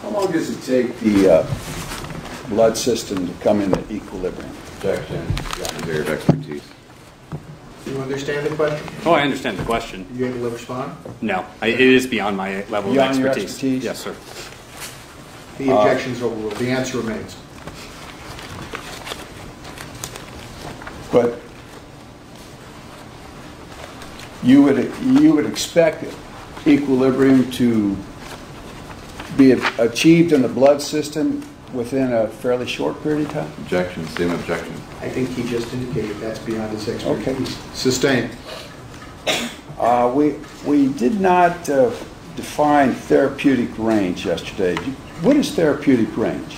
How long does it take the blood system to come into equilibrium? Objection. Area of expertise. Do you understand the question? Oh, I understand the question. You able to respond? No, it is beyond my level Beyond of your expertise. expertise? Yes, sir. The objection's overruled. The answer remains. But you would expect equilibrium to be achieved in the blood system within a fairly short period of time? Objection. Same objection. I think he just indicated that's beyond his expertise. Okay. Sustained. We did not define therapeutic range yesterday. What is therapeutic range?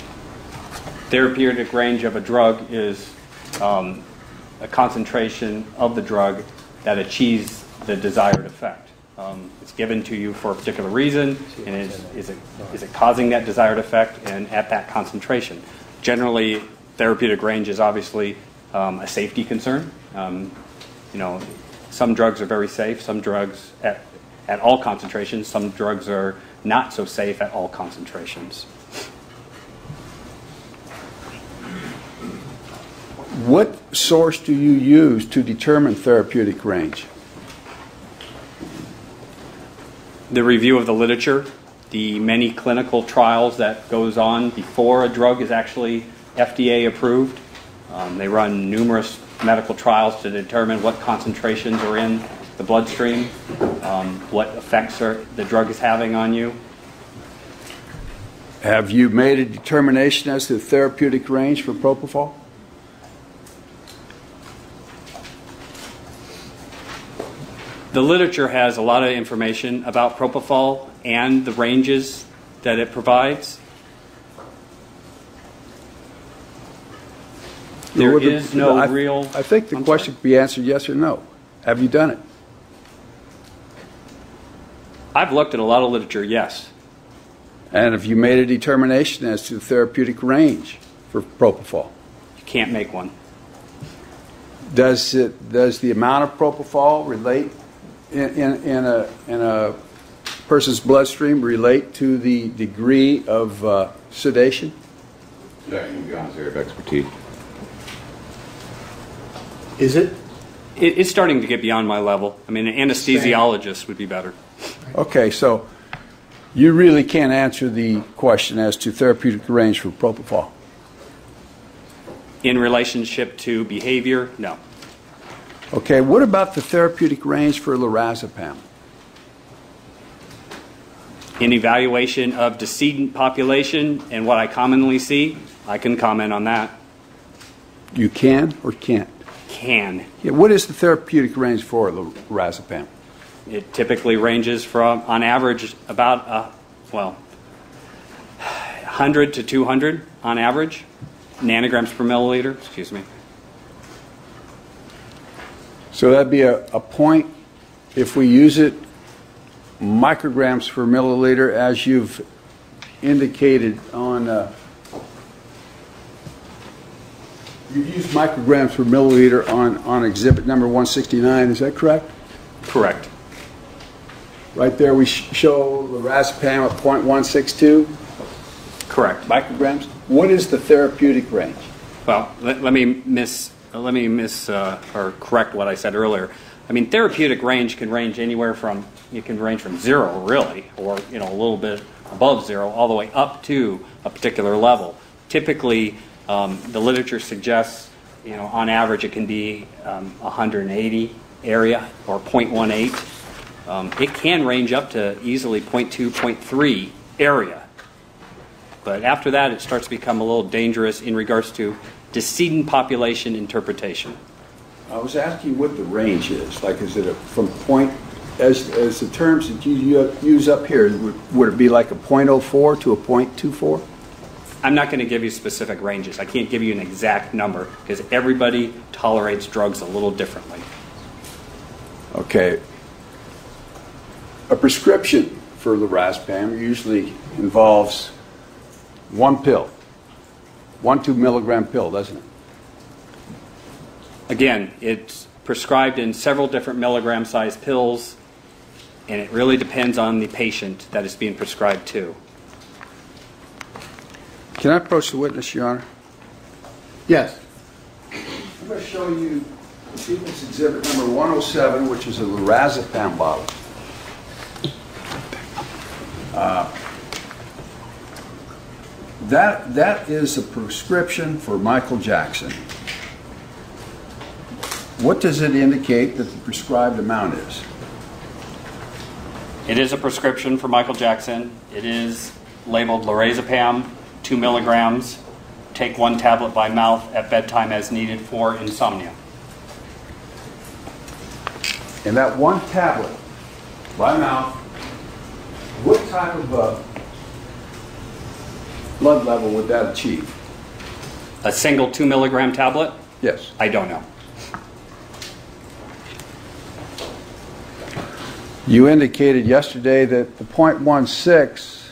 Therapeutic range of a drug is a concentration of the drug that achieves the desired effect. It's given to you for a particular reason, and is it causing that desired effect and at that concentration? Generally, therapeutic range is obviously a safety concern. Some drugs are very safe, some drugs at all concentrations, some drugs are not so safe at all concentrations. What source do you use to determine therapeutic range? The review of the literature, the many clinical trials that goes on before a drug is actually FDA approved. They run numerous medical trials to determine what concentrations are in the bloodstream, what effects the drug is having on you. Have you made a determination as to the therapeutic range for propofol? The literature has a lot of information about propofol and the ranges that it provides. There is no real... I think the question could be answered yes or no. Have you done it? I've looked at a lot of literature, yes. And have you made a determination as to the therapeutic range for propofol? You can't make one. Does the amount of propofol relate in a person's bloodstream relate to the degree of sedation? Objection. Beyond area of expertise. Is it? It's starting to get beyond my level. I mean, an anesthesiologist would be better. Okay, so you really can't answer the question as to therapeutic range for propofol. In relationship to behavior, no. Okay, what about the therapeutic range for lorazepam? In evaluation of decedent population and what I commonly see, I can comment on that. You can or can't? Can. Yeah, what is the therapeutic range for lorazepam? It typically ranges from, on average, about 100 to 200 on average, nanograms per milliliter, excuse me. So that'd be a point, if we use it, micrograms per milliliter, as you've indicated on, you've used micrograms per milliliter on exhibit number 169, is that correct? Correct. Right there we show lorazepam at 0.162? Correct. Micrograms. What is the therapeutic range? Well, let me correct what I said earlier. I mean, therapeutic range can range anywhere from, it can range from 0 really, or a little bit above 0, all the way up to a particular level. Typically, the literature suggests, on average it can be 180 area or 0.18. It can range up to easily 0.2, 0.3 area. But after that, it starts to become a little dangerous in regards to decedent population interpretation. I was asking what the range is. Like, is it from point, as the terms that you use up here, would it be like a 0.04 to a 0.24? I'm not going to give you specific ranges. I can't give you an exact number because everybody tolerates drugs a little differently. Okay. A prescription for lorazepam usually involves one pill, 2 milligram pill, doesn't it? Again, it's prescribed in several different milligram sized pills, and it really depends on the patient that it's being prescribed to. Can I approach the witness, Your Honor? Yes. I'm going to show you People's Exhibit number 107, which is a lorazepam bottle. That is a prescription for Michael Jackson. What does it indicate that the prescribed amount is? It is a prescription for Michael Jackson. It is labeled lorazepam, 2 milligrams. Take 1 tablet by mouth at bedtime as needed for insomnia. And that 1 tablet by mouth, what type of blood level would that achieve? A single 2 milligram tablet? Yes. I don't know. You indicated yesterday that the 0.16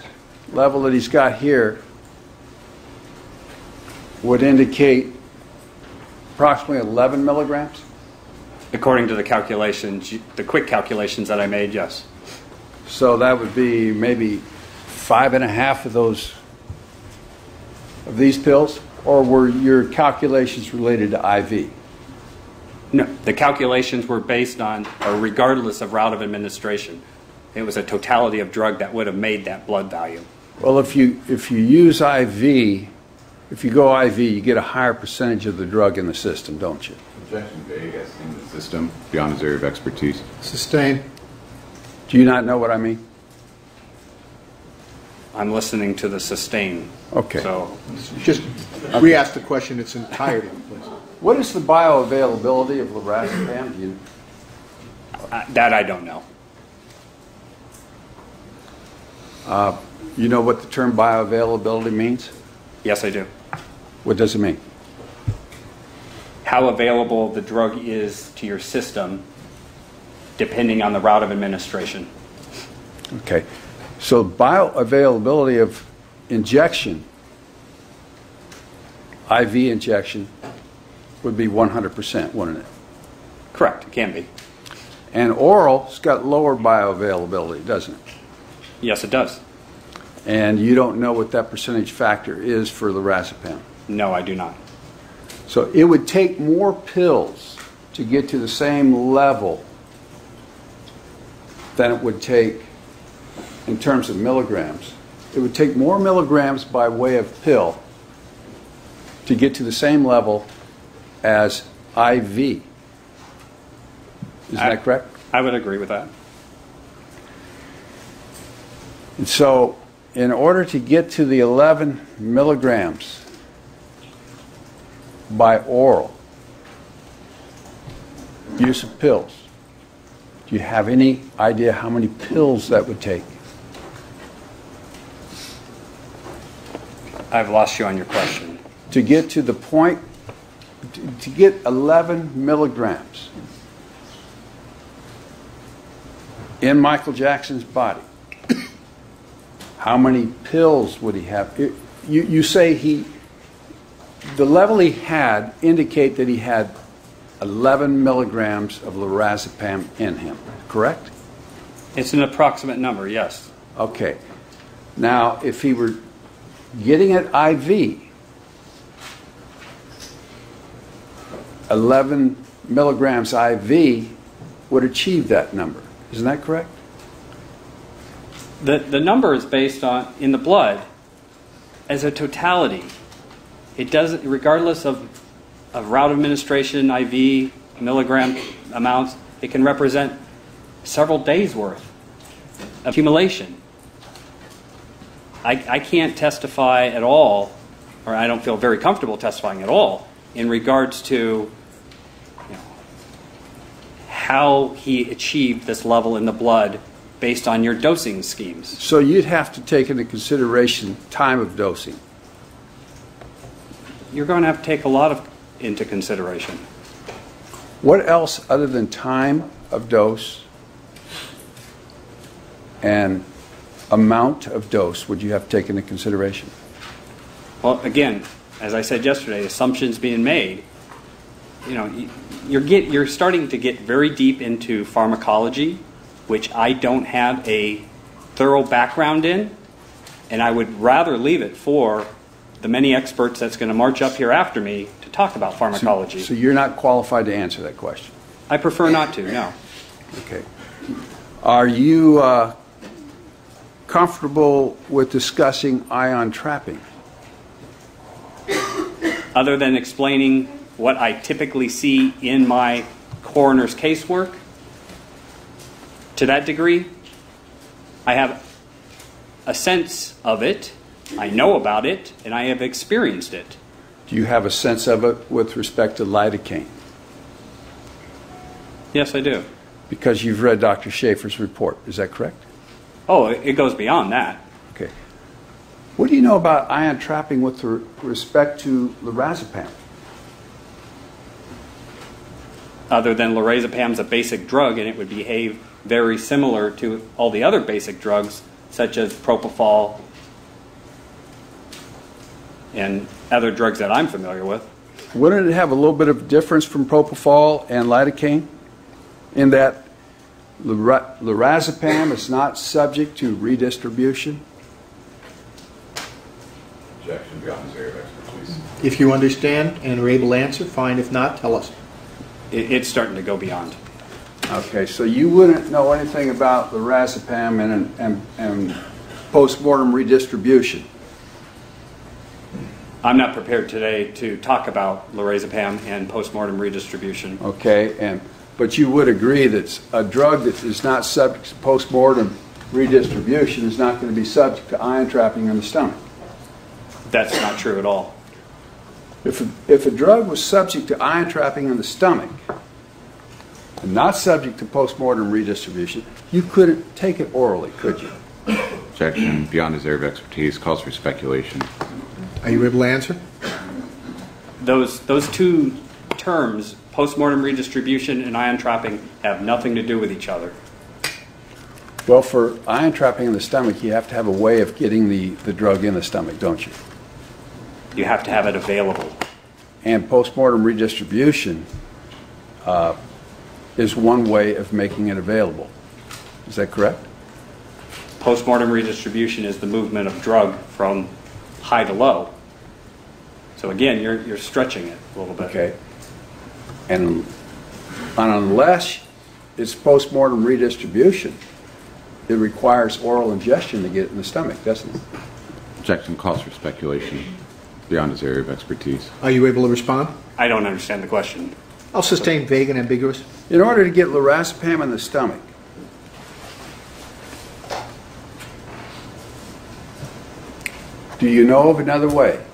level that he's got here would indicate approximately 11 milligrams? According to the calculations, the quick calculations that I made, yes. So that would be maybe 5.5 of these pills? Or were your calculations related to IV? No, the calculations were based on, or regardless of route of administration. It was a totality of drug that would have made that blood value. Well, if you use IV, if you go IV, you get a higher percentage of the drug in the system, don't you? Objection vague as in the system, beyond his area of expertise. Sustain. Do you not know what I mean? I'm listening to the sustain. Okay. So Just re-ask the question in its entirety, please. What is the bioavailability of lorazepam? Do you... that I don't know. You know what the term bioavailability means? Yes, I do. What does it mean? How available the drug is to your system depending on the route of administration. Okay. So bioavailability of injection, IV injection, would be 100%, wouldn't it? Correct, it can be. And oral's got lower bioavailability, doesn't it? Yes, it does. And you don't know what that percentage factor is for lorazepam. No, I do not. So it would take more pills to get to the same level than it would take in terms of milligrams. It would take more milligrams by way of pill to get to the same level as IV. Isn't that correct? I would agree with that. And so in order to get to the 11 milligrams by oral use of pills, do you have any idea how many pills that would take? I've lost you on your question. To get to the point, to get 11 milligrams in Michael Jackson's body, how many pills would he have? You say the level he had indicate that he had 11 milligrams of lorazepam in him, correct? It's an approximate number, yes. Okay. Now, if he were getting it IV, 11 milligrams IV would achieve that number. Isn't that correct? The number is based on, in the blood, as a totality. It doesn't, regardless of route of administration, IV, milligram amounts, it can represent several days' worth of accumulation. I can't testify at all, or I don't feel very comfortable testifying at all, in regards to how he achieved this level in the blood based on your dosing schemes. So you'd have to take into consideration time of dosing. You're going to have to take a lot into consideration. What else other than time of dose and amount of dose would you have to take into consideration? Well, again, as I said yesterday, assumptions being made. You're starting to get very deep into pharmacology, which I don't have a thorough background in, and I would rather leave it for the many experts that's going to march up here after me to talk about pharmacology. So you're not qualified to answer that question? I prefer not to, no. Okay. Are you comfortable with discussing ion trapping? Other than explaining what I typically see in my coroner's casework, to that degree, I have a sense of it, I know about it, and I have experienced it. Do you have a sense of it with respect to lidocaine? Yes, I do. Because you've read Dr. Schaefer's report, is that correct? Oh, it goes beyond that. Okay. What do you know about ion trapping with respect to lorazepam? Other than lorazepam's a basic drug, and it would behave very similar to all the other basic drugs, such as propofol and other drugs that I'm familiar with. Wouldn't it have a little bit of difference from propofol and lidocaine in that lorazepam is not subject to redistribution? Objection beyond his area of expertise. If you understand and are able to answer, fine. If not, tell us. It's starting to go beyond. Okay, so you wouldn't know anything about lorazepam and post-mortem redistribution? I'm not prepared today to talk about lorazepam and postmortem redistribution. Okay, but you would agree that a drug that is not subject to post-mortem redistribution is not going to be subject to ion trapping in the stomach? That's not true at all. If a drug was subject to ion trapping in the stomach and not subject to post-mortem redistribution, you couldn't take it orally, could you? Objection beyond his area of expertise, calls for speculation. Are you able to answer? Those two terms, postmortem redistribution and ion trapping, have nothing to do with each other. Well, for ion trapping in the stomach, you have to have a way of getting the drug in the stomach, don't you? You have to have it available. And post-mortem redistribution is one way of making it available. Is that correct? Postmortem redistribution is the movement of drug from high to low. So again, you're stretching it a little bit. Okay. And unless it's post-mortem redistribution, it requires oral ingestion to get it in the stomach, doesn't it? Objection, calls for speculation beyond his area of expertise. Are you able to respond? I don't understand the question. I'll sustain vague and ambiguous. In order to get lorazepam in the stomach, do you know of another way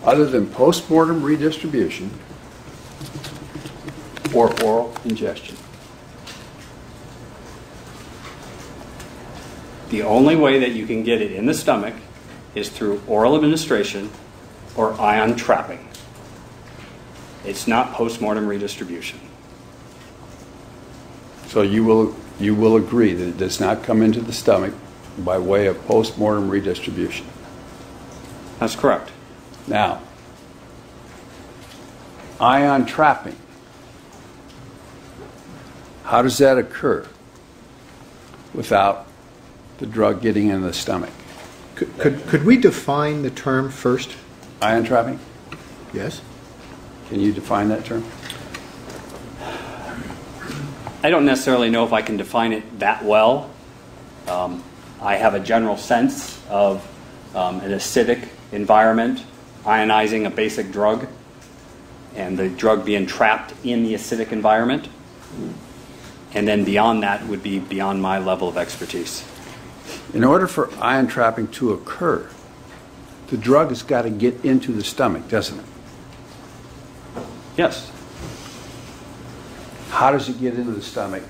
other than post-mortem redistribution or oral ingestion? The only way that you can get it in the stomach is through oral administration or ion trapping. It's not postmortem redistribution. So you will agree that it does not come into the stomach by way of post-mortem redistribution. That's correct. Now, ion trapping, how does that occur without the drug getting in the stomach? Could we define the term first? Ion trapping? Yes. Can you define that term? I don't necessarily know if I can define it that well. I have a general sense of an acidic environment ionizing a basic drug and the drug being trapped in the acidic environment. And then beyond that would be beyond my level of expertise. In order for ion trapping to occur, the drug has got to get into the stomach, doesn't it? Yes. How does it get into the stomach